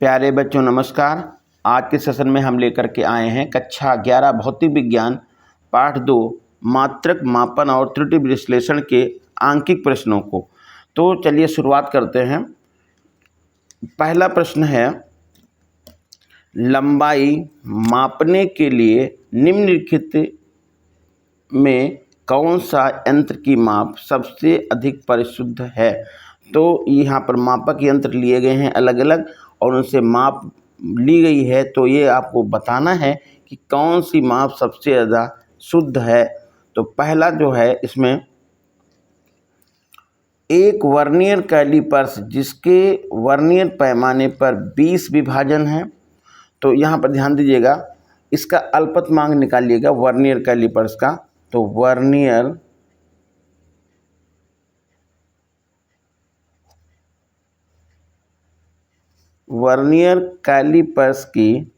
प्यारे बच्चों नमस्कार। आज के सेशन में हम लेकर के आए हैं कक्षा 11 भौतिक विज्ञान पाठ 2 मात्रक मापन और त्रुटि विश्लेषण के आंकिक प्रश्नों को। तो चलिए शुरुआत करते हैं। पहला प्रश्न है, लंबाई मापने के लिए निम्नलिखित में कौन सा यंत्र की माप सबसे अधिक परिशुद्ध है। तो यहाँ पर मापक यंत्र लिए गए हैं अलग अलग और उनसे माप ली गई है, तो ये आपको बताना है कि कौन सी माप सबसे ज़्यादा शुद्ध है। तो पहला जो है इसमें एक वर्नियर कैलिपर्स जिसके वर्नियर पैमाने पर 20 विभाजन हैं। तो यहाँ पर ध्यान दीजिएगा, इसका अल्पतमांक निकालिएगा वर्नियर कैलिपर्स का। तो वर्नियर कैलिपर्स की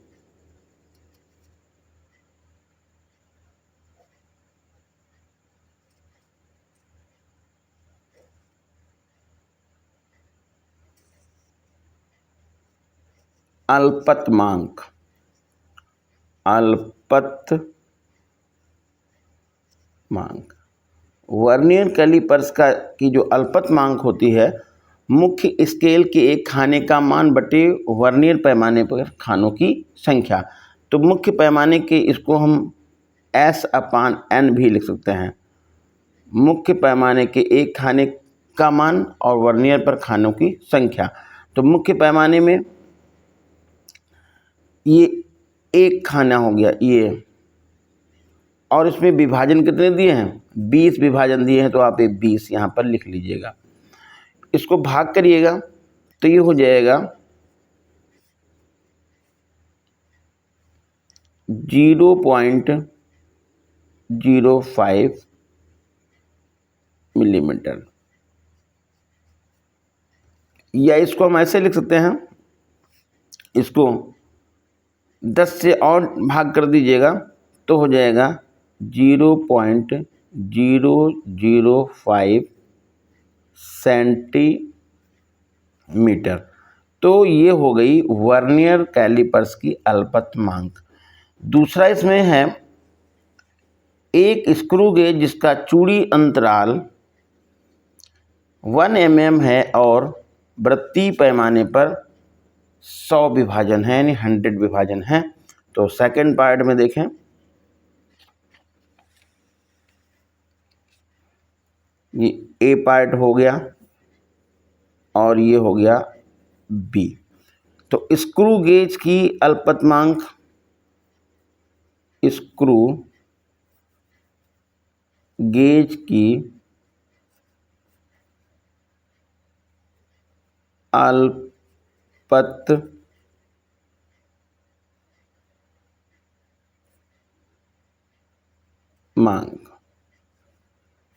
अल्पतमांक वर्नियर कैलिपर्स की जो अल्पतमांक होती है, मुख्य स्केल के एक खाने का मान बटे वर्नियर पैमाने पर खानों की संख्या। तो मुख्य पैमाने के इसको हम S/N भी लिख सकते हैं। मुख्य पैमाने के एक खाने का मान और वर्नियर पर खानों की संख्या। तो मुख्य पैमाने में ये एक खाना हो गया ये, और इसमें विभाजन कितने दिए हैं? 20 विभाजन दिए हैं। तो आप ये 20 यहाँ पर लिख लीजिएगा। इसको भाग करिएगा तो ये हो जाएगा 0.05 मिलीमीटर, या इसको हम ऐसे लिख सकते हैं, इसको 10 से और भाग कर दीजिएगा तो हो जाएगा 0.005 सेंटीमीटर। तो ये हो गई वर्नियर कैलिपर्स की अल्पतमांक। दूसरा इसमें है एक स्क्रू गेज जिसका चूड़ी अंतराल 1 mm है और वृत्तीय पैमाने पर 100 विभाजन है, यानी 100 विभाजन है। तो सेकंड पार्ट में देखें, ये ए पार्ट हो गया और ये हो गया बी। तो स्क्रू गेज की अल्पतमांक, स्क्रू गेज की अल्पतमांक,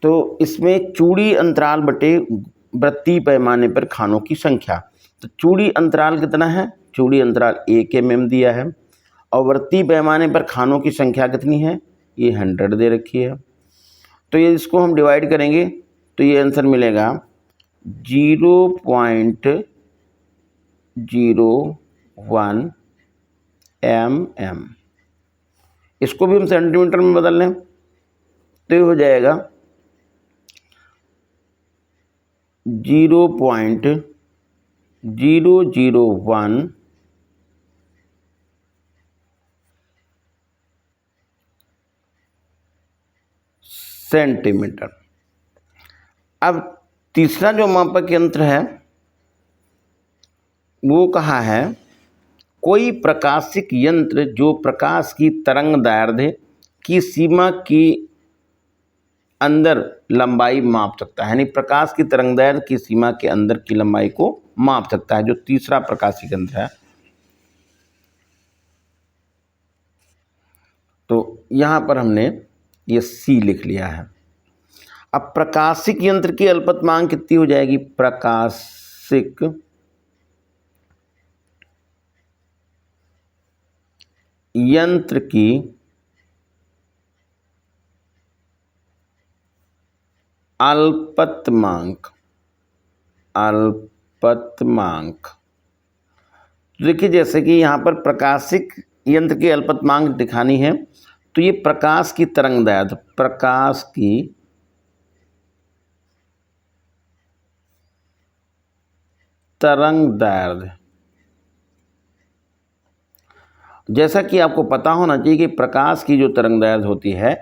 तो इसमें चूड़ी अंतराल बटे वृत्तीय पैमाने पर खानों की संख्या। तो चूड़ी अंतराल कितना है? चूड़ी अंतराल 1 mm दिया है और वृत्तीय पैमाने पर खानों की संख्या कितनी है? ये 100 दे रखी है। तो ये इसको हम डिवाइड करेंगे तो ये आंसर मिलेगा 0.01 mm। इसको भी हम सेंटीमीटर में बदल लें तो ये हो जाएगा 0.001 सेंटीमीटर। अब तीसरा जो मापक यंत्र है वो कहा है कोई प्रकाशिक यंत्र जो प्रकाश की तरंगदैर्ध्य की सीमा की अंदर लंबाई माप सकता है, यानी प्रकाश की तरंगदैर्ध्य की सीमा के अंदर की लंबाई को माप सकता है, जो तीसरा प्रकाशिक यंत्र है। तो यहाँ पर हमने ये सी लिख लिया है। अब प्रकाशिक यंत्र की अल्पतमांक कितनी हो जाएगी? प्रकाशिक यंत्र की अल्पतमांक तो देखिए जैसे कि यहाँ पर प्रकाशिक यंत्र की अल्पतमांक दिखानी है, तो ये प्रकाश की तरंग दैर्ध्य, प्रकाश की तरंग दैर्ध्य, जैसा कि आपको पता होना चाहिए कि प्रकाश की जो तरंग दैर्ध्य होती है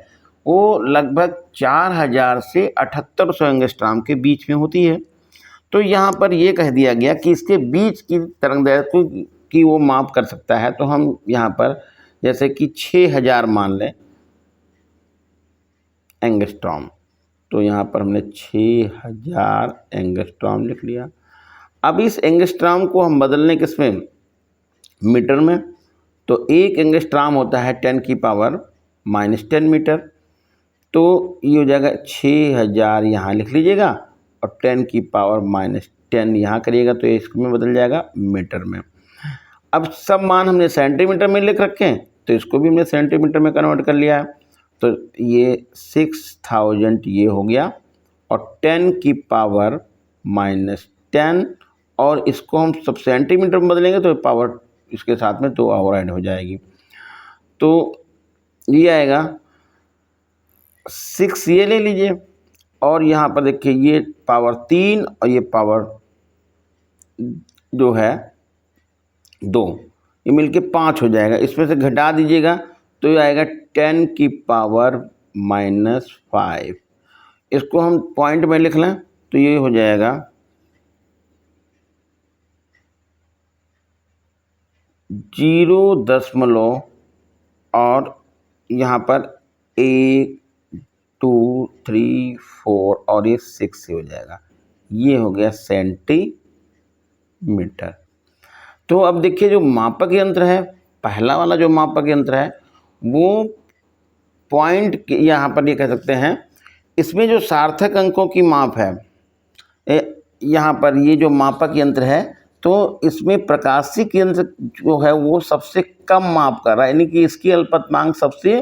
वो लगभग 4000 से 7800 एंगस्ट्रॉम के बीच में होती है। तो यहाँ पर ये कह दिया गया कि इसके बीच की तरंग दैर्ध्य की वो माप कर सकता है। तो हम यहाँ पर जैसे कि 6000 मान लें एंगस्ट्रॉम, तो यहाँ पर हमने 6000 एंगस्ट्रॉम लिख लिया। अब इस एंगस्ट्रॉम को हम बदलने किसमें, मीटर में। तो एक एंगस्ट्रॉम होता है 10⁻⁻10 मीटर। तो ये हो जाएगा 6000 यहाँ लिख लीजिएगा और 10⁻⁻10 यहाँ करिएगा, तो इसमें बदल जाएगा मीटर में। अब सब मान हमने सेंटीमीटर में लिख रखे हैं, तो इसको भी हमने सेंटीमीटर में कन्वर्ट कर लिया है। तो ये 6000 ये हो गया और 10⁻⁻10, और इसको हम सब सेंटीमीटर में बदलेंगे तो पावर इसके साथ में 2 और ऐड हो जाएगी। तो ये आएगा 6, ये ले लीजिए, और यहाँ पर देखिए ये पावर 3 और ये पावर जो है 2, ये मिलके 5 हो जाएगा। इसमें से घटा दीजिएगा तो ये आएगा 10⁻⁻5। इसको हम पॉइंट में लिख लें तो ये हो जाएगा 0 और यहाँ पर 1 2 3 4 और ये 6 से हो जाएगा। ये हो गया सेंटीमीटर। तो अब देखिए जो मापक यंत्र है, पहला वाला जो मापक यंत्र है वो पॉइंट यहाँ पर ये कह सकते हैं, इसमें जो सार्थक अंकों की माप है, यहाँ पर ये जो मापक यंत्र है तो इसमें प्रकाशिक यंत्र जो है वो सबसे कम माप कर रहा है, यानी कि इसकी अल्पतमांक सबसे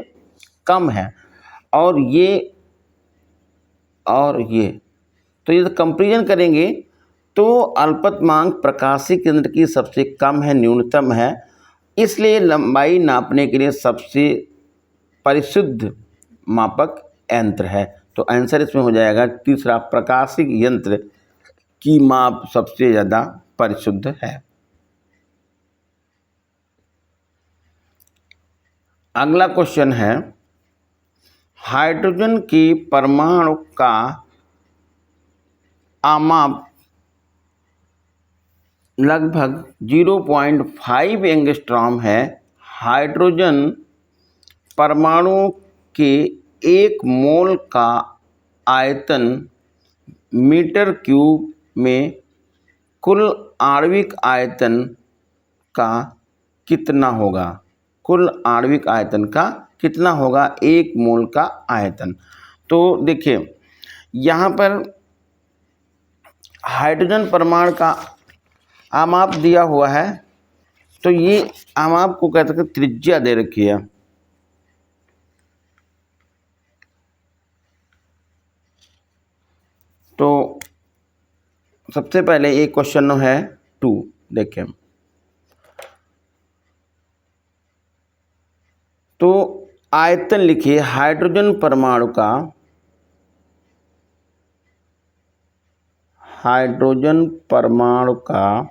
कम है। और ये तो ये कंपेरिजन करेंगे तो अल्पतमांक प्रकाशिक यंत्र की सबसे कम है, न्यूनतम है, इसलिए लंबाई नापने के लिए सबसे परिशुद्ध मापक यंत्र है। तो आंसर इसमें हो जाएगा तीसरा, प्रकाशिक यंत्र की माप सबसे ज़्यादा परिशुद्ध है। अगला क्वेश्चन है, हाइड्रोजन के परमाणु का आमाप लगभग 0.5 एंगस्ट्रॉम है। हाइड्रोजन परमाणु के 1 मोल का आयतन मीटर क्यूब में कुल आणविक आयतन का कितना होगा? कुल आणविक आयतन का कितना होगा 1 मोल का आयतन? तो देखिए यहाँ पर हाइड्रोजन परमाणु का आमाप दिया हुआ है, तो ये आमाप को कहते हैं त्रिज्या दे रखी है। तो सबसे पहले एक क्वेश्चन है 2, देखें तो आयतन लिखिए हाइड्रोजन परमाणु का, हाइड्रोजन परमाणु का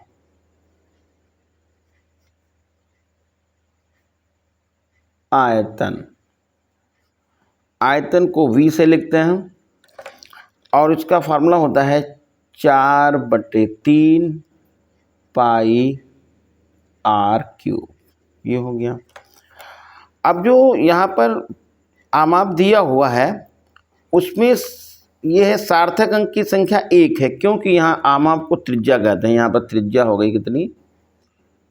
आयतन, आयतन को V से लिखते हैं और इसका फार्मूला होता है 4/3 पाई r³। ये हो गया। अब जो यहाँ पर आमाप दिया हुआ है उसमें ये है सार्थक अंक की संख्या 1 है, क्योंकि यहाँ आमाप को त्रिज्या कहते हैं। यहाँ पर त्रिज्या हो गई कितनी?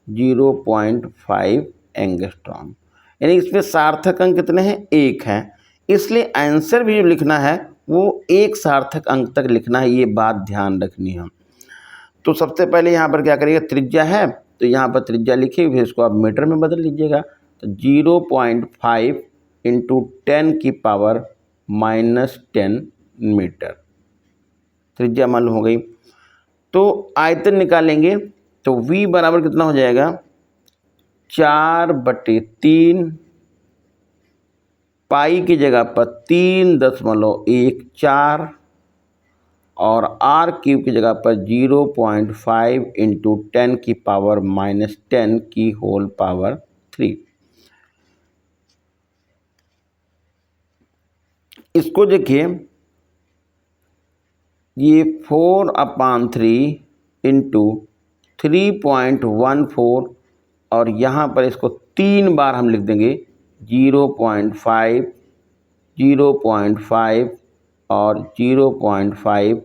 0.5 एंगस्ट्रॉम, यानी इसमें सार्थक अंक कितने हैं? 1 है। इसलिए आंसर भी जो लिखना है वो 1 सार्थक अंक तक लिखना है, ये बात ध्यान रखनी है। तो सबसे पहले यहाँ पर क्या करिएगा, त्रिज्या है तो यहाँ पर त्रिज्या लिखिए, फिर इसको आप मीटर में बदल लीजिएगा। तो 0.5 × 10⁻⁻10 मीटर त्रिज्या मान हो गई। तो आयतन निकालेंगे तो V बराबर कितना हो जाएगा? 4/3 पाई की जगह पर 3.14 और आर क्यूब की जगह पर 0.5 इंटू 10⁻⁻10 की होल पावर 3। इसको देखिए, ये 4/3 इंटू 3.14 और यहाँ पर इसको 3 बार हम लिख देंगे 0.5, 0.5 और 0.5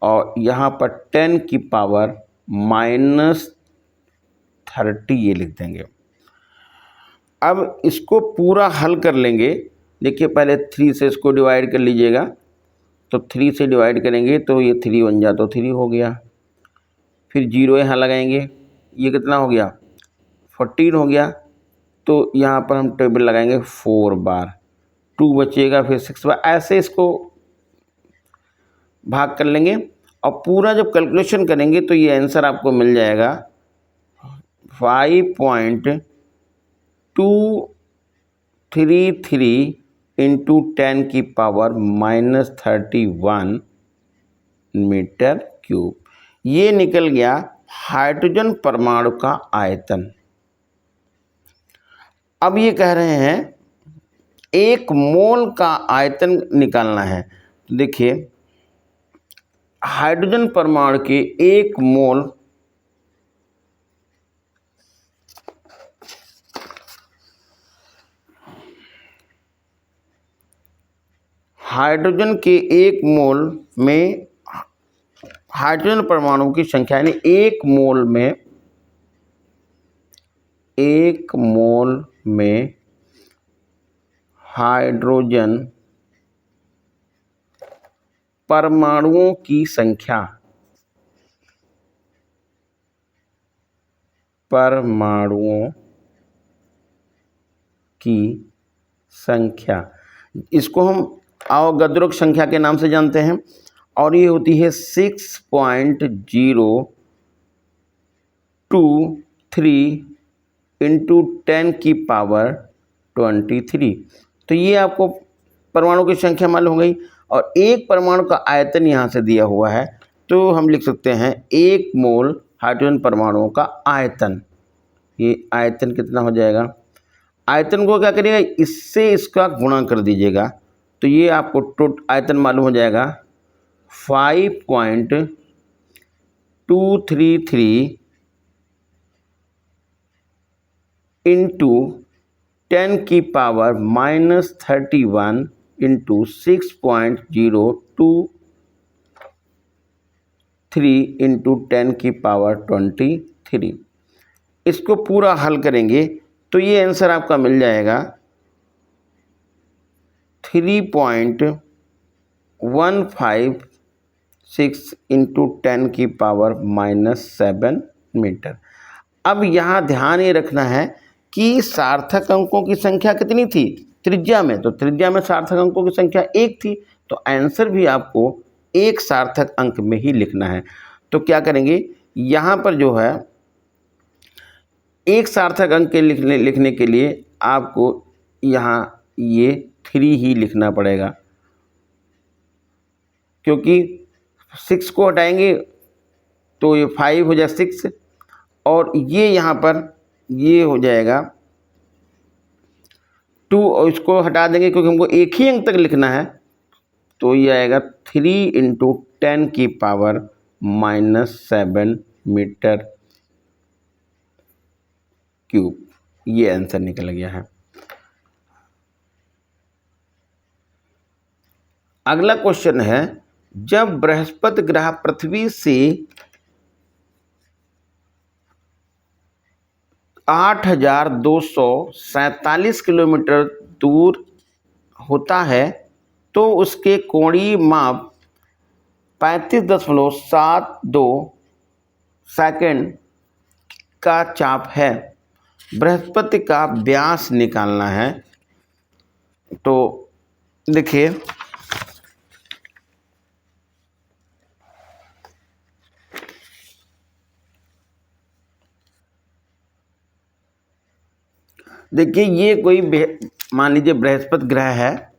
और यहाँ पर 10⁻⁻30 ये लिख देंगे। अब इसको पूरा हल कर लेंगे। देखिए, पहले 3 से इसको डिवाइड कर लीजिएगा, तो 3 से डिवाइड करेंगे तो ये 3 बन जाए तो 3 हो गया। फिर 0 यहाँ लगाएंगे, ये कितना हो गया 14 हो गया। तो यहाँ पर हम टेबल लगाएंगे 4 बार, 2 बचेगा, फिर 6 बार, ऐसे इसको भाग कर लेंगे। और पूरा जब कैलकुलेशन करेंगे तो ये आंसर आपको मिल जाएगा 5.233 इंटू 10⁻⁻31 मीटर क्यूब। ये निकल गया हाइड्रोजन परमाणु का आयतन। अब ये कह रहे हैं 1 मोल का आयतन निकालना है। तो देखिए, हाइड्रोजन परमाणु के 1 मोल हाइड्रोजन के 1 मोल में हाइड्रोजन परमाणु की संख्या, यानी 1 मोल में हाइड्रोजन परमाणुओं की संख्या, इसको हम अवोगाद्रो की संख्या के नाम से जानते हैं, और ये होती है 6.023 इंटू 10⁻23। तो ये आपको परमाणु की संख्या मालूम हो गई। और एक परमाणु का आयतन यहाँ से दिया हुआ है, तो हम लिख सकते हैं 1 मोल हाइड्रोजन परमाणुओं का आयतन। ये आयतन कितना हो जाएगा, आयतन को क्या करिएगा, इससे इसका गुणा कर दीजिएगा, तो ये आपको आयतन मालूम हो जाएगा 5.233 इंटू 10⁻⁻31 इंटू 6.023 इंटू 10⁻23। इसको पूरा हल करेंगे तो ये आंसर आपका मिल जाएगा 3.156 इंटू 10⁻⁻7 मीटर। अब यहाँ ध्यान ये रखना है कि सार्थक अंकों की संख्या कितनी थी त्रिज्या में, तो त्रिज्या में सार्थक अंकों की संख्या 1 थी, तो आंसर भी आपको 1 सार्थक अंक में ही लिखना है। तो क्या करेंगे, यहाँ पर जो है 1 सार्थक अंक के लिखने के लिए आपको यहाँ ये 3 ही लिखना पड़ेगा, क्योंकि 6 को हटाएंगे तो ये 5 हो जाए 6, और ये यहाँ पर ये हो जाएगा 2, और इसको हटा देंगे क्योंकि हमको एक ही अंक तक लिखना है, तो ये आएगा 3 इंटू 10⁻⁻7 मीटर क्यूब। ये आंसर निकल गया है। अगला क्वेश्चन है, जब बृहस्पति ग्रह पृथ्वी से 8,247 किलोमीटर दूर होता है तो उसके कोणीय माप 35.72 सेकंड का चाप है। बृहस्पति का व्यास निकालना है। तो देखिए, देखिए ये कोई मान लीजिए बृहस्पति ग्रह है,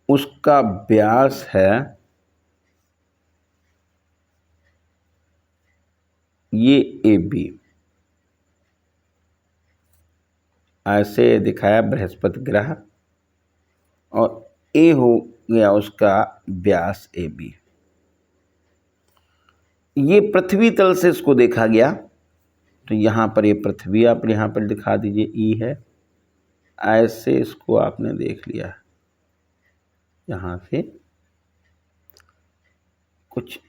उसका व्यास है ये AB, ऐसे दिखाया बृहस्पति ग्रह, और A हो गया उसका व्यास AB। ये पृथ्वी तल से इसको देखा गया, तो यहाँ पर ये पृथ्वी आप यहाँ पर दिखा दीजिए E है, ऐसे इसको आपने देख लिया यहाँ से कुछ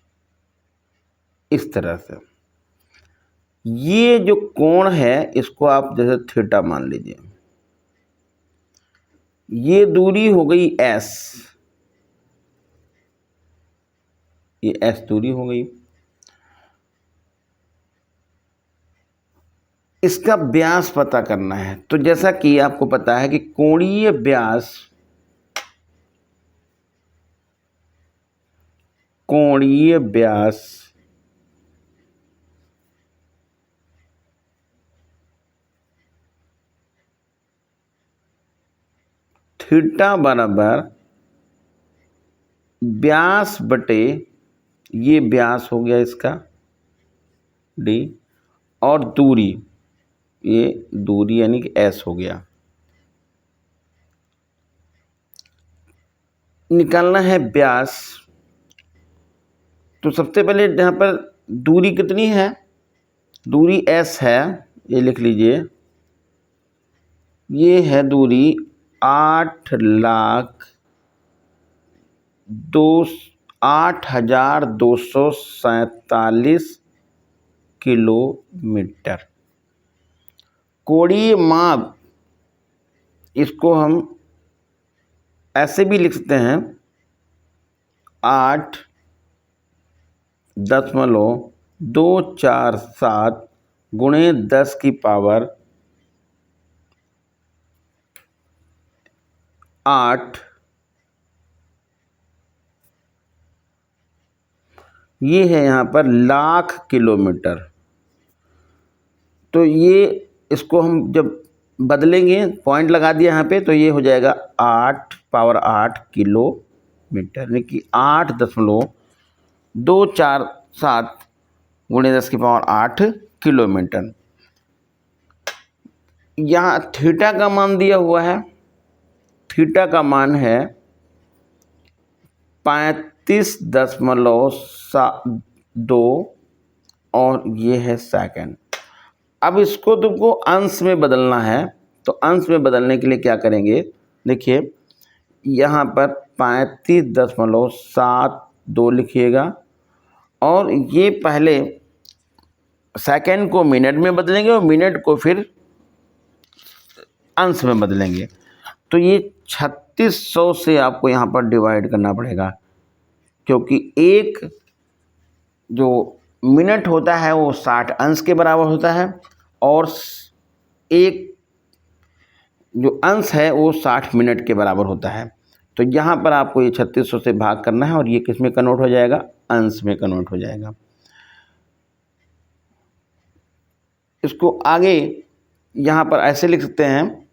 इस तरह से। ये जो कोण है इसको आप जैसे थीटा मान लीजिए, ये दूरी हो गई S, ये S दूरी हो गई। इसका व्यास पता करना है, तो जैसा कि आपको पता है कि कोणीय व्यास थीटा बराबर व्यास बटे ये व्यास हो गया इसका D, और दूरी, ये दूरी यानी कि S हो गया। निकालना है व्यास, तो सबसे पहले यहाँ पर दूरी कितनी है, दूरी S है, ये लिख लीजिए, ये है दूरी 8,0247 किलोमीटर। कोणीय माप इसको हम ऐसे भी लिख सकते हैं, 8.247 गुणे 10 की पावर 8, ये है यहाँ पर लाख किलोमीटर। तो ये इसको हम जब बदलेंगे, पॉइंट लगा दिया यहाँ पे, तो ये हो जाएगा 8 किलोमीटर, यानी कि 8.247 गुणे 10 की पावर 8 किलोमीटर। यहाँ थीटा का मान दिया हुआ है, थीटा का मान है 35.2 और ये है सेकंड। अब इसको तुमको अंश में बदलना है, तो अंश में बदलने के लिए क्या करेंगे, देखिए यहाँ पर 35.72 लिखिएगा, और ये पहले सेकंड को मिनट में बदलेंगे और मिनट को फिर अंश में बदलेंगे। तो ये 3600 से आपको यहाँ पर डिवाइड करना पड़ेगा, क्योंकि एक जो मिनट होता है वो 60 अंश के बराबर होता है, और एक जो अंश है वो 60 मिनट के बराबर होता है। तो यहाँ पर आपको ये 3600 से भाग करना है, और ये किस में कन्वर्ट हो जाएगा, अंश में कन्वर्ट हो जाएगा। इसको आगे यहाँ पर ऐसे लिख सकते हैं,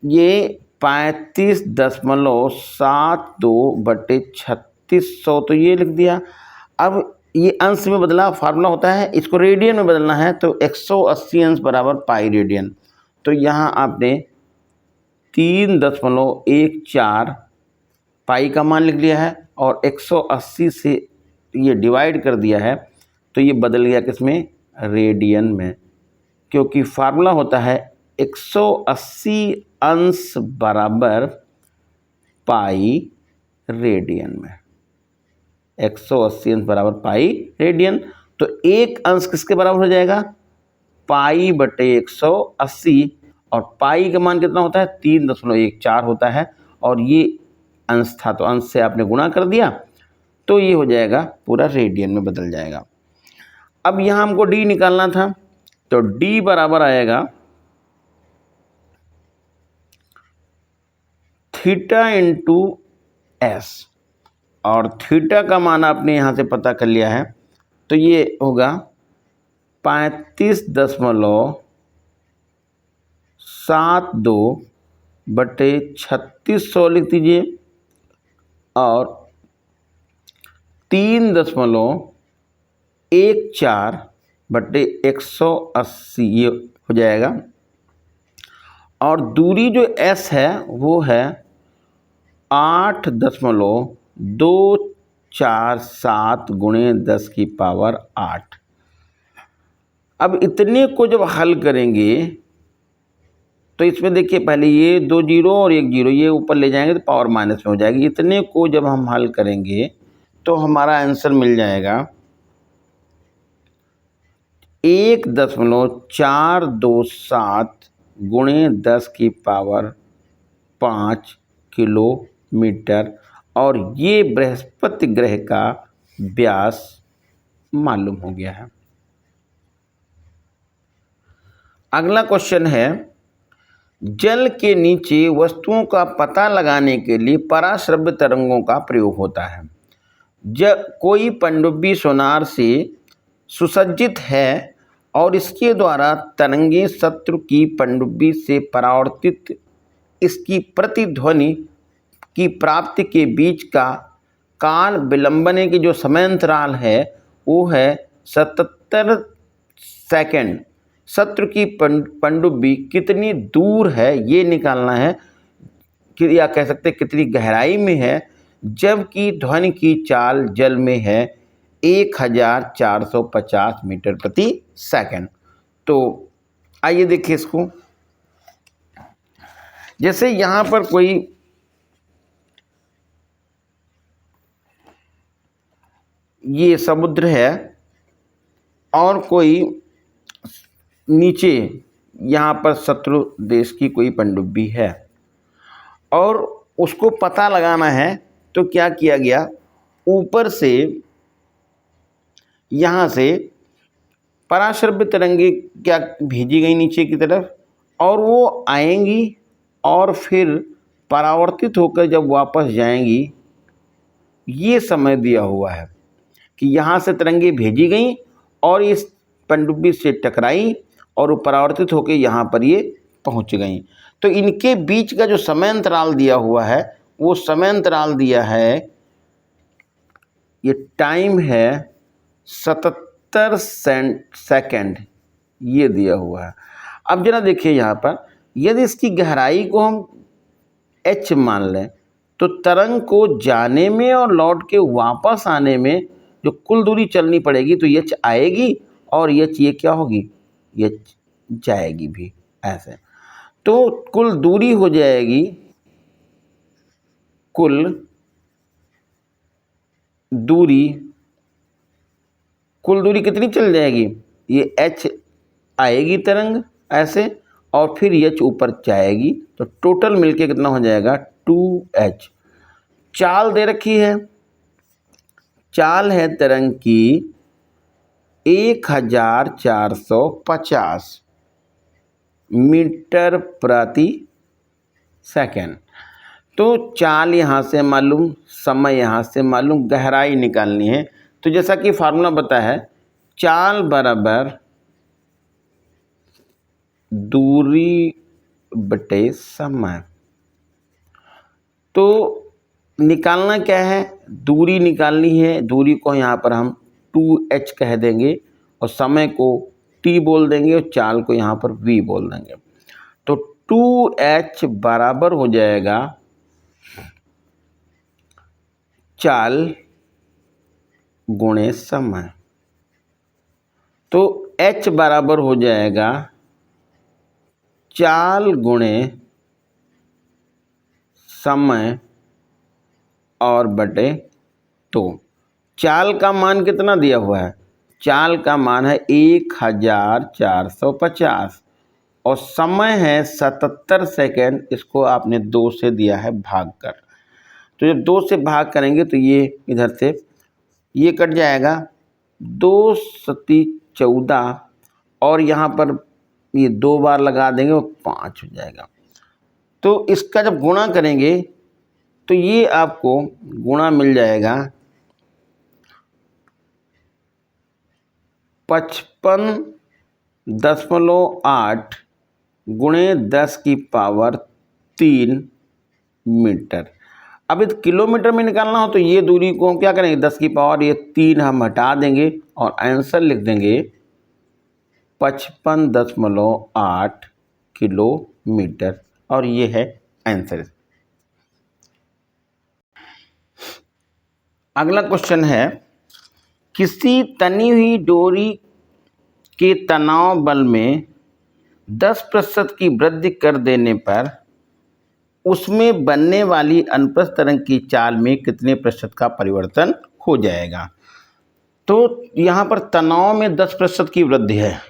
ये 35.72/3600, तो ये लिख दिया। अब ये अंश में बदला, फार्मूला होता है, इसको रेडियन में बदलना है, तो 180 अंश बराबर पाई रेडियन। तो यहाँ आपने 3.14 पाई का मान लिख लिया है, और 180 से ये डिवाइड कर दिया है, तो ये बदल गया किसमें, रेडियन में, क्योंकि फार्मूला होता है 180 अंश बराबर पाई रेडियन में, 180 अंश बराबर पाई रेडियन। तो एक अंश किसके बराबर हो जाएगा, पाई बटे 180, और पाई का मान कितना होता है, 3.14 होता है, और ये अंश था तो अंश से आपने गुणा कर दिया, तो ये हो जाएगा पूरा रेडियन में बदल जाएगा। अब यहाँ हमको डी निकालना था, तो डी बराबर आएगा थीटा इंटू एस, और थीटा का मान आपने यहाँ से पता कर लिया है, तो ये होगा 35.2 72/3600 लिख दीजिए और 3.14/180 ये हो जाएगा। और दूरी जो S है वो है 8.247 गुणे 10⁸ अब इतने को जब हल करेंगे तो इसमें देखिए पहले ये 2 जीरो और 1 जीरो ये ऊपर ले जाएंगे तो पावर माइनस में हो जाएगी। इतने को जब हम हल करेंगे तो हमारा आंसर मिल जाएगा 1.427 गुणे 10⁵ किलोमीटर और ये बृहस्पति ग्रह का व्यास मालूम हो गया है। अगला क्वेश्चन है, जल के नीचे वस्तुओं का पता लगाने के लिए पराश्रव्य तरंगों का प्रयोग होता है। जब कोई पनडुब्बी सोनार से सुसज्जित है और इसके द्वारा तरंगें शत्रु की पनडुब्बी से परावर्तित इसकी प्रतिध्वनि की प्राप्ति के बीच का काल विलंबने की जो समय अंतराल है वो है 77 सेकंड। शत्रु की पनडुब्बी कितनी दूर है ये निकालना है कि या कह सकते कितनी गहराई में है, जबकि ध्वनि की चाल जल में है 1450 मीटर प्रति सेकंड। तो आइए देखिए इसको। जैसे यहाँ पर कोई ये समुद्र है और कोई नीचे यहाँ पर शत्रु देश की कोई पनडुब्बी है और उसको पता लगाना है, तो क्या किया गया, ऊपर से यहाँ से पराश्रव्य तरंगे क्या भेजी गई नीचे की तरफ और वो आएंगी और फिर परावर्तित होकर जब वापस जाएंगी। ये समय दिया हुआ है कि यहाँ से तरंगे भेजी गई और इस पनडुब्बी से टकराई और वो परावर्तित होकर यहाँ पर ये पहुँच गई। तो इनके बीच का जो समय अंतराल दिया हुआ है वो समय अंतराल दिया है, ये टाइम है 77 सेकंड ये दिया हुआ है। अब जरा देखिए यहाँ पर, यदि इसकी गहराई को हम h मान लें तो तरंग को जाने में और लौट के वापस आने में जो कुल दूरी चलनी पड़ेगी तो h आएगी और h ये क्या होगी, h जाएगी भी ऐसे। तो कुल दूरी हो जाएगी, कुल दूरी कितनी चल जाएगी, ये h आएगी तरंग ऐसे और फिर h ऊपर जाएगी तो टोटल मिलके कितना हो जाएगा 2h। चाल दे रखी है, चाल है तरंग की 1450 मीटर प्रति सेकंड। तो चाल यहाँ से मालूम, समय यहाँ से मालूम, गहराई निकालनी है। तो जैसा कि फार्मूला बता है, चाल बराबर दूरी बटे समय। तो निकालना क्या है, दूरी निकालनी है। दूरी को यहाँ पर हम 2h कह देंगे और समय को t बोल देंगे और चाल को यहाँ पर v बोल देंगे। तो 2h बराबर हो जाएगा चाल गुणे समय। तो h बराबर हो जाएगा चाल गुणे समय और बटे 2। चाल का मान कितना दिया हुआ है, चाल का मान है 1450 और समय है 77 सेकेंड। इसको आपने 2 से दिया है भाग कर, तो जब 2 से भाग करेंगे तो ये इधर से ये कट जाएगा, 2 सती 14 और यहाँ पर ये 2 बार लगा देंगे वो 5 हो जाएगा। तो इसका जब गुणा करेंगे तो ये आपको गुणा मिल जाएगा 55.8 गुणे 10 की पावर 3 मीटर। अब इस किलोमीटर में निकालना हो तो ये दूरी को हम क्या करेंगे, 10 की पावर ये 3 हम हटा देंगे और आंसर लिख देंगे 55.8 किलोमीटर, और ये है आंसर। अगला क्वेश्चन है, किसी तनी हुई डोरी के तनाव बल में 10% की वृद्धि कर देने पर उसमें बनने वाली अनुप्रस्थ तरंग की चाल में कितने प्रतिशत का परिवर्तन हो जाएगा। तो यहाँ पर तनाव में 10% की वृद्धि है,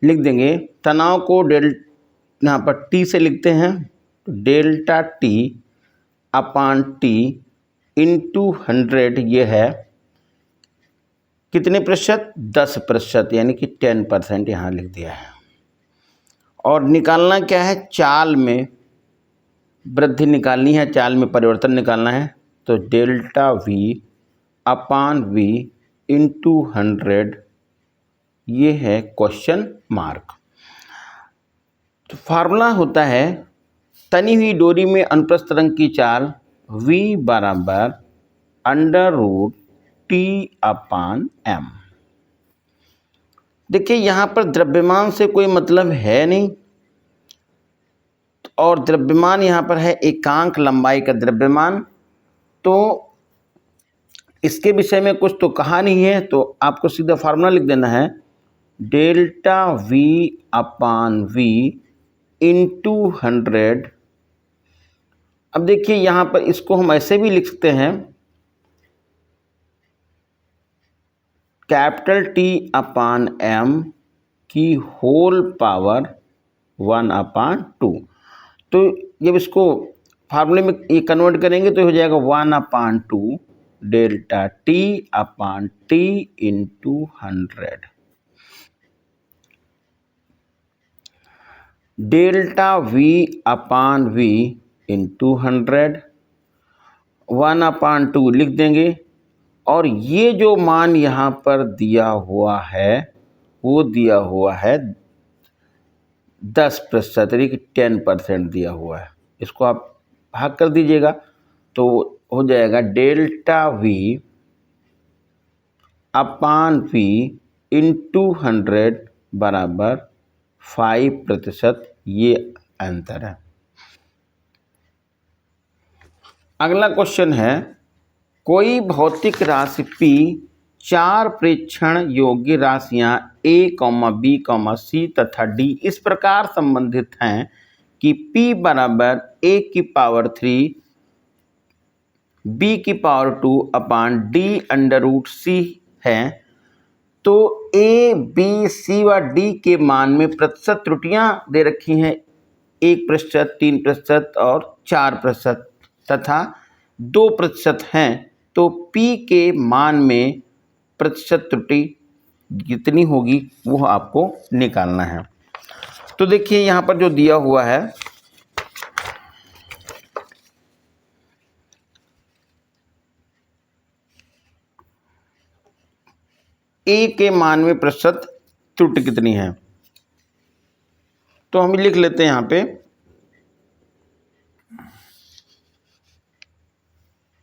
लिख देंगे तनाव को यहाँ पर टी से लिखते हैं, delta T upon T into 100, ये है कितने प्रतिशत, 10%, यानी कि 10% यहाँ लिख दिया है। और निकालना क्या है, चाल में वृद्धि निकालनी है, चाल में परिवर्तन निकालना है। तो delta V upon V into 100, ये है क्वेश्चन मार्क। तो फार्मूला होता है तनी हुई डोरी में अनुप्रस्थ तरंग की चाल v बराबर √T/m। देखिए यहाँ पर द्रव्यमान से कोई मतलब है नहीं, और द्रव्यमान यहाँ पर है एकांक लंबाई का द्रव्यमान, तो इसके विषय में कुछ तो कहा नहीं है, तो आपको सीधा फार्मूला लिख देना है delta v upon V into 100। अब देखिए यहाँ पर इसको हम ऐसे भी लिख सकते हैं, कैपिटल T अपान m की होल पावर 1/2। तो जब इसको फार्मूले में ये कन्वर्ट करेंगे तो हो जाएगा 1/2 डेल्टा T अपान T इंटू 100। डेल्टा V अपान V इंटू 100, 1/2 लिख देंगे, और ये जो मान यहाँ पर दिया हुआ है वो दिया हुआ है 10%, यानी कि 10% दिया हुआ है। इसको आप भाग कर दीजिएगा तो हो जाएगा delta V upon V into 100 बराबर 5%, ये आंसर है। अगला क्वेश्चन है, कोई भौतिक राशि P 4 प्रेक्षण योग्य राशियां A, B, C तथा D इस प्रकार संबंधित हैं कि P बराबर A की पावर 3 B की पावर 2 अपान D √C है। तो A, B, C व D के मान में प्रतिशत त्रुटियां दे रखी हैं 1%, 3% और 4% तथा 2% हैं। तो P के मान में प्रतिशत त्रुटि कितनी होगी वो आपको निकालना है। तो देखिए यहाँ पर जो दिया हुआ है, A के मान में प्रतिशत त्रुटि कितनी है, तो हम लिख लेते हैं यहाँ पे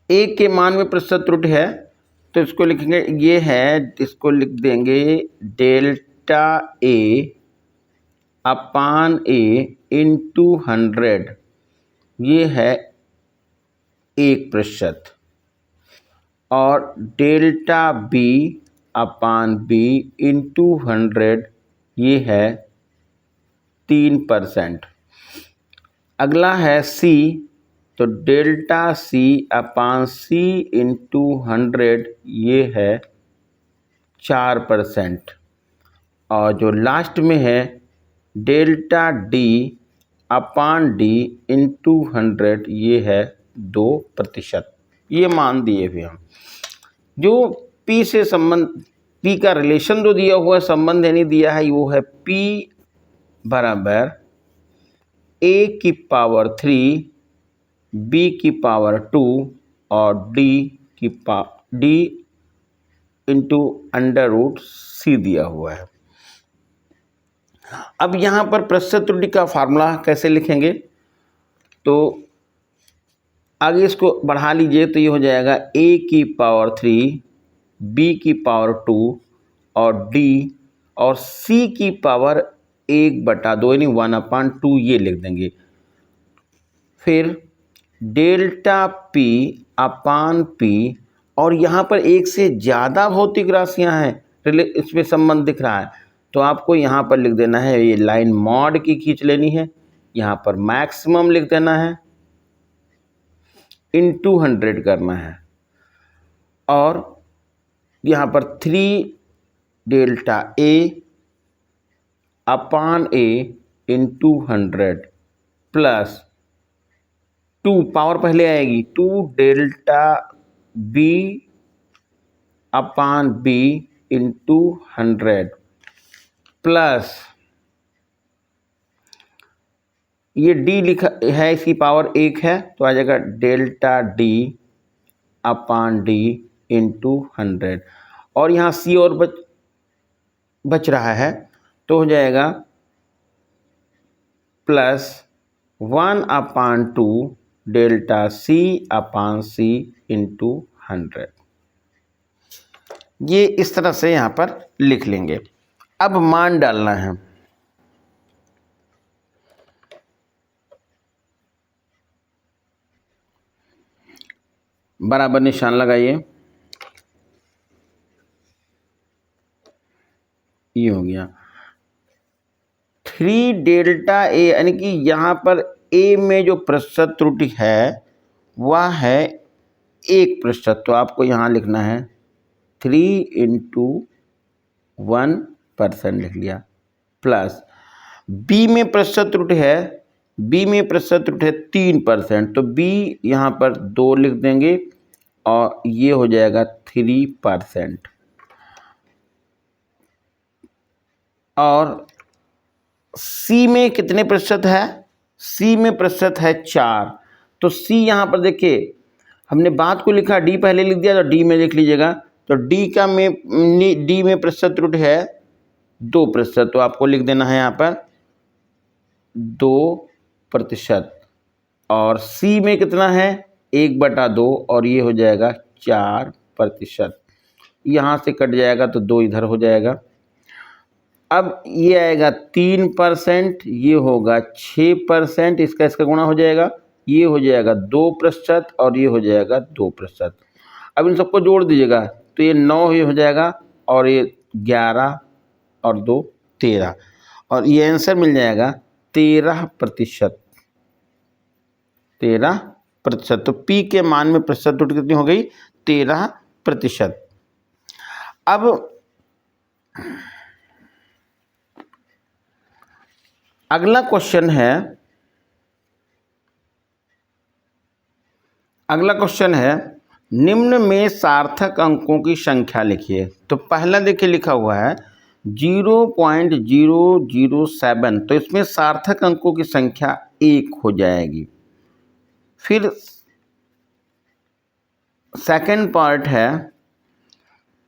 A के मान में प्रतिशत त्रुटि है, तो इसको लिखेंगे, ये है, इसको लिख देंगे delta A upon A into 100, ये है 1%, और डेल्टा B अपान B इंटू 100, ये है 3%। अगला है C, तो डेल्टा C अपान C इंटू 100, ये है 4%, और जो लास्ट में है डेल्टा D अपान D इंटू 100, ये है 2%। ये मान दिए हुए हम, जो P से संबंध, P का रिलेशन जो दिया हुआ है, संबंध यानी दिया है, वो है P बराबर A की पावर 3 B की पावर 2 और D इंटू √C दिया हुआ है। अब यहाँ पर प्रतिशत त्रुटि का फार्मूला कैसे लिखेंगे, तो आगे इसको बढ़ा लीजिए तो ये हो जाएगा a⁻3 b⁻2 और d और c⁻1/2 यानी 1/2 ये लिख देंगे। फिर डेल्टा p अपान p और यहाँ पर एक से ज़्यादा भौतिक राशियाँ हैं, इसमें संबंध दिख रहा है, तो आपको यहाँ पर लिख देना है, ये लाइन मॉड की खींच लेनी है, यहाँ पर मैक्सिमम लिख देना है, इन 200 करना है और यहाँ पर 3 delta a upon a in 200 plus 2 power पहले आएगी 2 डेल्टा b अपान b इन 200 प्लस ये d लिखा है, इसकी पावर 1 है तो आ जाएगा डेल्टा d अपान d इन 200 और यहाँ c और बच रहा है तो हो जाएगा प्लस 1/2 डेल्टा c अपान c इंटू 100। ये इस तरह से यहाँ पर लिख लेंगे। अब मान डालना है। बराबर निशान लगाइए, ये हो गया 3 डेल्टा a, यानी कि यहाँ पर a में जो प्रतिशत त्रुटि है वह है 1%, तो आपको यहाँ लिखना है 3 × 1% लिख लिया, प्लस b में प्रतिशत त्रुटि है, b में प्रतिशत त्रुटि है 3%, तो b यहाँ पर 2 लिख देंगे और ये हो जाएगा 3%। और C में कितने प्रतिशत है, C में प्रतिशत है 4, तो C यहाँ पर देखिए हमने बात को लिखा, D पहले लिख दिया तो D में लिख लीजिएगा, तो D में प्रतिशत त्रुटि है 2%, तो आपको लिख देना है यहाँ पर 2% और C में कितना है 1/2 और ये हो जाएगा 4%, यहाँ से कट जाएगा तो 2 इधर हो जाएगा। अब ये आएगा 3%, ये होगा 6%, इसका गुणा हो जाएगा, ये हो जाएगा 2% और ये हो जाएगा 2%। अब इन सबको जोड़ दीजिएगा तो ये 9 ही हो जाएगा और ये 11 और 2 13 और ये आंसर मिल जाएगा 13%। 13%, तो P के मान में प्रतिशत त्रुटि कितनी हो गई 13%। अब अगला क्वेश्चन है निम्न में सार्थक अंकों की संख्या लिखिए। तो पहला देखिए लिखा हुआ है 0.007, तो इसमें सार्थक अंकों की संख्या 1 हो जाएगी। फिर सेकंड पार्ट है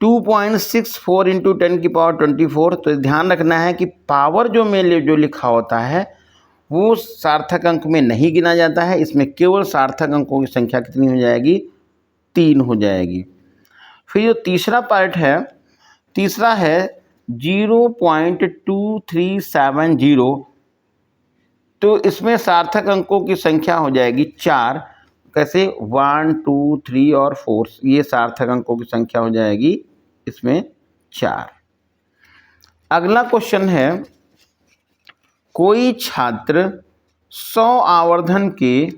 2.64 × 10⁻²4, तो ध्यान रखना है कि पावर जो लिखा होता है वो सार्थक अंक में नहीं गिना जाता है, इसमें केवल सार्थक अंकों की संख्या कितनी हो जाएगी 3 हो जाएगी। फिर जो तीसरा पार्ट है, तीसरा है 0.2370, तो इसमें सार्थक अंकों की संख्या हो जाएगी 4। कैसे 1 2 3 और 4, ये सार्थक अंकों की संख्या हो जाएगी इसमें 4। अगला क्वेश्चन है कोई छात्र 100 आवर्धन के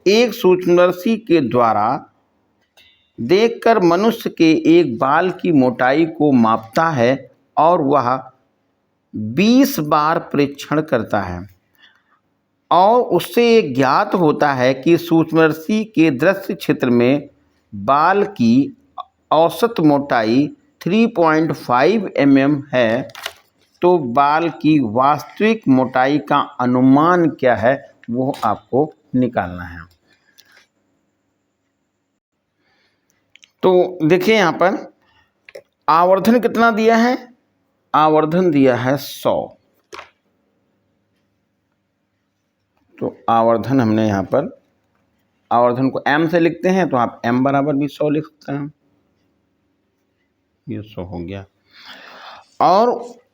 एक सूक्ष्मदर्शी के द्वारा देखकर मनुष्य के एक बाल की मोटाई को मापता है और वह 20 बार परीक्षण करता है और उससे ये ज्ञात होता है कि सूक्ष्मदर्शी के दृश्य क्षेत्र में बाल की औसत मोटाई 3.5 mm है, तो बाल की वास्तविक मोटाई का अनुमान क्या है वो आपको निकालना है। तो देखिए यहाँ पर आवर्धन कितना दिया है आवर्धन दिया है 100, तो आवर्धन हमने यहाँ पर आवर्धन को m से लिखते हैं, तो आप m बराबर भी 100 लिख सकते हैं। ये 100 हो गया। और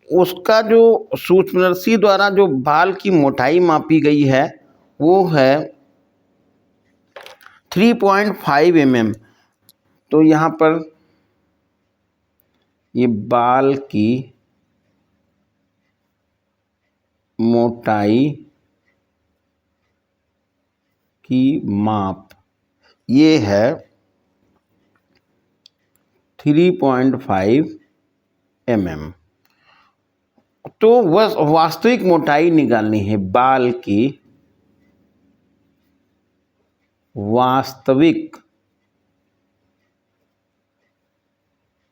उसका जो सूक्ष्मदर्शी द्वारा जो बाल की मोटाई मापी गई है वो है 3.5 mm। तो यहाँ पर ये बाल की मोटाई की माप ये है 3.5 mm। तो वह वास्तविक मोटाई निकालनी है, बाल की वास्तविक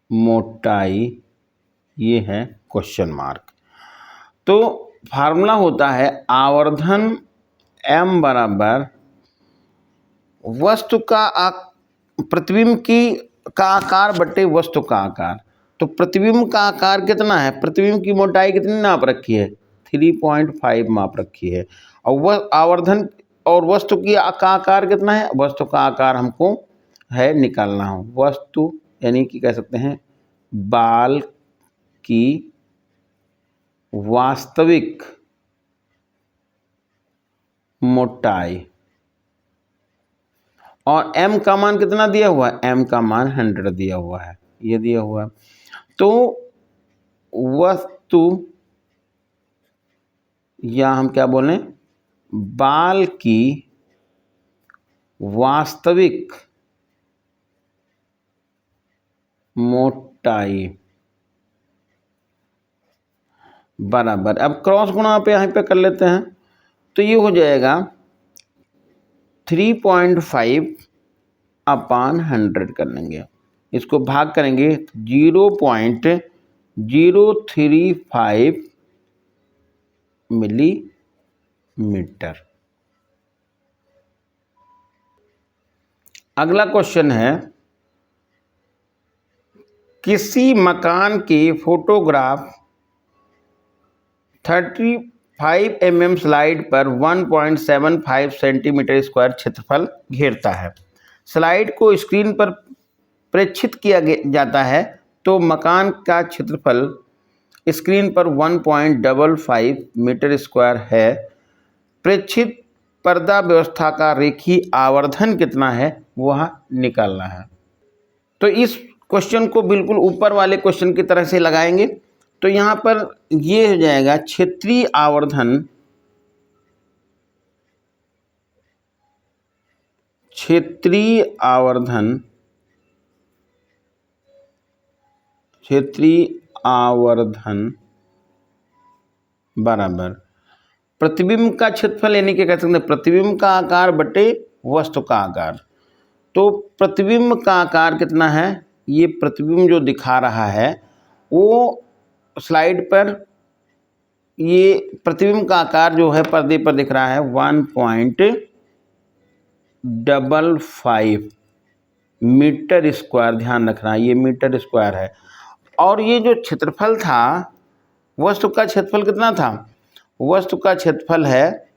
मोटाई, ये है क्वेश्चन मार्क। तो फार्मूला होता है आवर्धन m बराबर वस्तु का प्रतिबिंब का आकार बटे वस्तु का आकार। तो प्रतिबिंब का आकार कितना है, प्रतिबिंब की मोटाई कितनी नाप रखी है, 3.5 माप रखी है। और वह आवर्धन और वस्तु की का आकार कितना है, वस्तु का आकार हमको है निकालना हो। वस्तु यानी कि कह सकते हैं बाल की वास्तविक मोटाई, और m का मान कितना दिया हुआ है, m का मान 100 दिया हुआ है, ये दिया हुआ है। तो वस्तु या हम क्या बोलें, बाल की वास्तविक मोटाई बराबर, अब क्रॉस गुणा पे यहाँ पे कर लेते हैं, तो ये हो जाएगा 3.5 अपान 100 कर लेंगे, इसको भाग करेंगे 0.035 मिलीमीटर। अगला क्वेश्चन है, किसी मकान के फोटोग्राफ 35 mm स्लाइड पर 1.75 सेंटीमीटर स्क्वायर क्षेत्रफल घेरता है। स्लाइड को स्क्रीन पर प्रेक्षित किया जाता है तो मकान का क्षेत्रफल स्क्रीन पर 1.55 मीटर स्क्वायर है। प्रेक्षित पर्दा व्यवस्था का रेखीय आवर्धन कितना है वह निकालना है। तो इस क्वेश्चन को बिल्कुल ऊपर वाले क्वेश्चन की तरह से लगाएंगे। तो यहाँ पर ये हो जाएगा क्षेत्रीय आवर्धन, क्षेत्रीय आवर्धन, क्षेत्रीय आवर्धन बराबर प्रतिबिंब का क्षेत्रफल, यानी कि कह सकते हैं प्रतिबिंब का आकार बटे वस्तु का आकार। तो प्रतिबिंब का आकार कितना है, ये प्रतिबिंब जो दिखा रहा है वो स्लाइड पर, ये प्रतिबिंब का आकार जो है पर्दे पर दिख रहा है 1.55 मीटर स्क्वायर, ध्यान रखना ये मीटर स्क्वायर है। और ये जो क्षेत्रफल था, वस्तु का क्षेत्रफल कितना था, वस्तु का क्षेत्रफल है,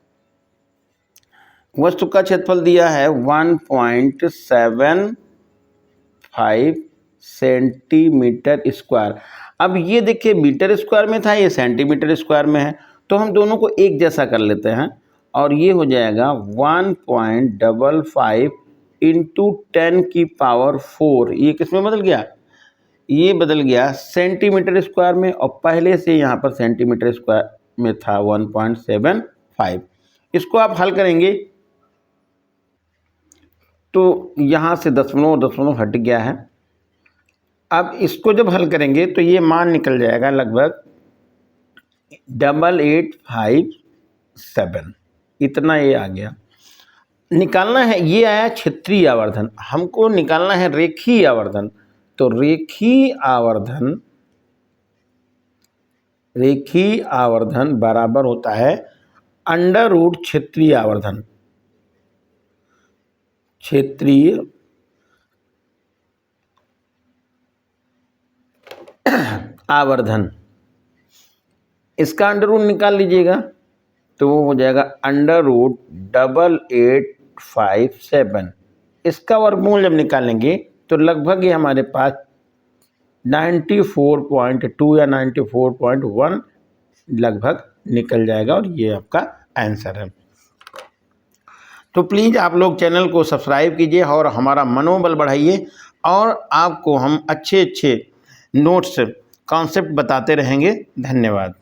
वस्तु का क्षेत्रफल दिया है 1.75 सेंटीमीटर स्क्वायर। अब ये देखिए मीटर स्क्वायर में था, ये सेंटीमीटर स्क्वायर में है, तो हम दोनों को एक जैसा कर लेते हैं और ये हो जाएगा 1.55 इंटू 10 की पावर 4। ये किस में बदल गया, ये बदल गया सेंटीमीटर स्क्वायर में, और पहले से यहाँ पर सेंटीमीटर स्क्वायर में था 1.75। इसको आप हल करेंगे तो यहाँ से दशमलव हट गया है। अब इसको जब हल करेंगे तो ये मान निकल जाएगा लगभग 8857, इतना ये आ गया। निकालना है, ये आया क्षेत्रीय आवर्धन, हमको निकालना है रेखीय आवर्धन। तो रेखीय आवर्धन बराबर होता है अंडर रूट क्षेत्रीय आवर्धन, क्षेत्रीय आवर्धन इसका अंडर रूट निकाल लीजिएगा तो वो हो जाएगा √8857। इसका वर्गमूल जब निकालेंगे तो लगभग ये हमारे पास 94.2 या 94.1 लगभग निकल जाएगा और ये आपका आंसर है। तो प्लीज़ आप लोग चैनल को सब्सक्राइब कीजिए और हमारा मनोबल बढ़ाइए, और आपको हम अच्छे अच्छे नोट्स कॉन्सेप्ट बताते रहेंगे। धन्यवाद।